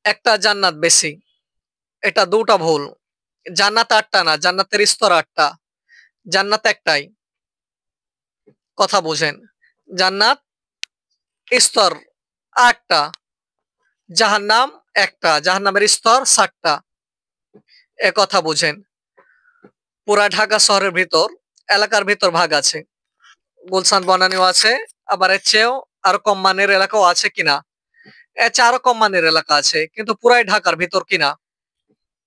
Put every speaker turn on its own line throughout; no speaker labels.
একটা জান্নাত বেশি, এটা দুটা ভুল। জান্নাত ৮টা না, জান্নাতের স্তর ৮টা। জান্নাত একটাই। কথা বোঝেন। জান্নাত স্তর ৮টা, জাহান্নাম একটা, জাহান্নামের স্তর ৭টা। কথা বুঝেন। পুরা ঢাকা শহরের ভিতর এলাকার ভিতর ভাগ আছে, গুলশান বনানীও আছে, আবার এর চেয়েও আরো কম মানের এলাকাও আছে কিনা, এর চেয়ে আরো কম মানের এলাকা আছে, কিন্তু পুরাই ঢাকার ভিতর কিনা,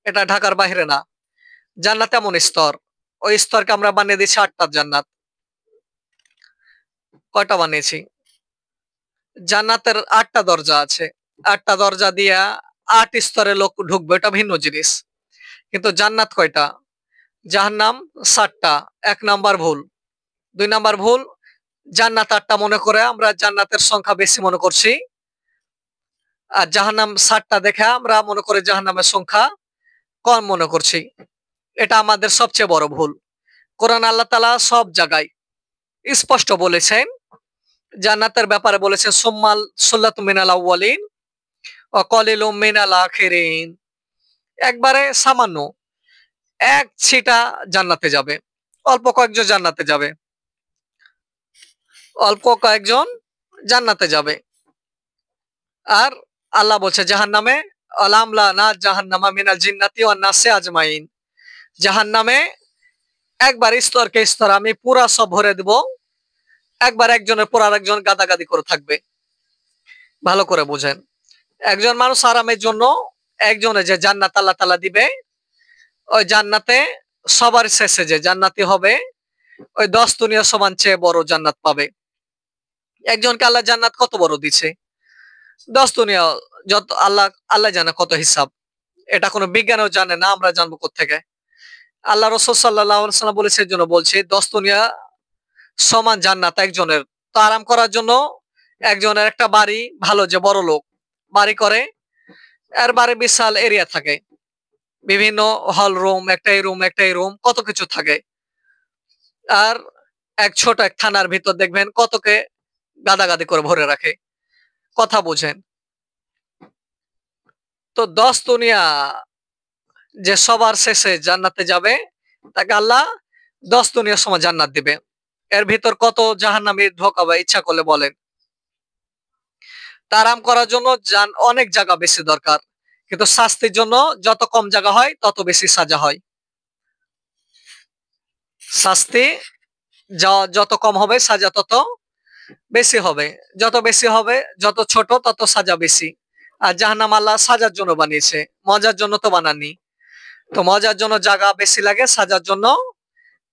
এটা ঢাকার বাইরে না। জান্নাত এমন স্তর, ওই স্তরকে আমরা বানিয়ে দিচ্ছি ৮টা জান্নাত। কয়টা বানিয়েছি? জান্নাতের ৮টা দরজা আছে, ৮টা দরজা দিয়া ৮ স্তরে লোক ঢুকবে, এটা ভিন্ন জিনিস। কিন্তু জান্নাত কয়টা? জাহান্নাম ৭টা। ১ নাম্বার ভুল। ২ নাম্বার ভুল, জান্নাত ৮টা মনে করে আমরা জান্নাতের সংখ্যা বেশি মনে করছি, আর জাহান্নাম ৭টা দেখে আমরা মনে করি জাহান্নামের সংখ্যা কম মনে করছি। এটা আমাদের সবচেয়ে বড় ভুল। কোরআন আল্লাহ তাআলা সব জায়গায় স্পষ্ট বলেছেন, জান্নাতের ব্যাপারে বলেছেন সুম্মাল সুল্লাতু মিনাল আউয়ালিন ওয়া কলিলুম মিনাল আখিরিন। একবারে সামান্য এক ছিটা জান্নাতে যাবে, অল্প কয়েকজন জান্নাতে যাবে, অল্প কয়েকজন জান্নাতে যাবে। আর আল্লাহ বলছে জাহান্নামে আলামলা না জাহান্নামা মিনাল জিন্নাতি ওয়ান নাসি আজমাইন। জাহান্নামে একবার স্তরকে স্তর আমি পুরা সব ভরে দেব, একবার একজনের পর আরেকজন গাদাগাদি করে থাকবে। ভালো করে বুঝেন। একজন মানুষ আরামের জন্য একজনে যে জান্নাত আল্লাহ তাআলা দিবে, ওই জান্নাতে সবার শেষে যে জান্নাতি হবে ওই 10 দুনিয়া সমান চেয়ে বড় জান্নাত পাবে। একজনকে আল্লাহ জান্নাত কত বড় দিছে, 10 দুনিয়া, যত আল্লাহ আল্লাহ জানে কত হিসাব। এটা কোনো বিজ্ঞানও জানে না, আমরা জানবো কোত্থেকে? আল্লাহ রাসূল সাল্লাল্লাহু আলাইহি ওয়াসাল্লাম বলেছে, এর জন্য বলছি 10 দুনিয়া সমান জান্নাত একজনের। তো আরাম করার জন্য একজনের একটা বাড়ি, ভালো যে বড় লোক বাড়ি করে, এর বাড়ি বিশাল এরিয়া থাকে, বিভিন্ন হল রুম, একটাই রুম একটাই রুম, কত কিছু থাকে। আর এক ছোট এক থানার ভিতর দেখবেন কতকে গাদাগাদি করে ভরে রাখে। কথা বুঝেন। তো 10 দুনিয়া যে সবার শেষে জান্নাতে যাবে, তাকে আল্লাহ 10 দুনিয়ার সময় জান্নাত দিবে। এর ভিতর কত জাহান্নামী ঢোকাবে ইচ্ছা করলে বলেন। তা আরাম করার জন্য অনেক জায়গা বেশি দরকার, কিন্তু শাস্তির জন্য যত কম জায়গা হয় তত বেশি সাজা হয়। শাস্তি যত কম হবে সাজা তত বেশি হবে, যত বেশি হবে, যত ছোট তত সাজা বেশি। আর জাহান্নাম আল্লাহ সাজার জন্য বানিয়েছে, মজার জন্য তো বানাননি। তো মজার জন্য জায়গা বেশি লাগে, সাজার জন্য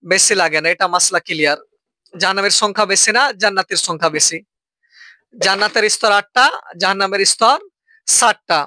বেশি লাগে না, এটা মাসলা ক্লিয়ার। জাহান্নামের সংখ্যা বেশি না, জান্নাতের সংখ্যা বেশি। জান্নাতের স্তর ৮টা, জাহান্নামের স্তর ৭টা।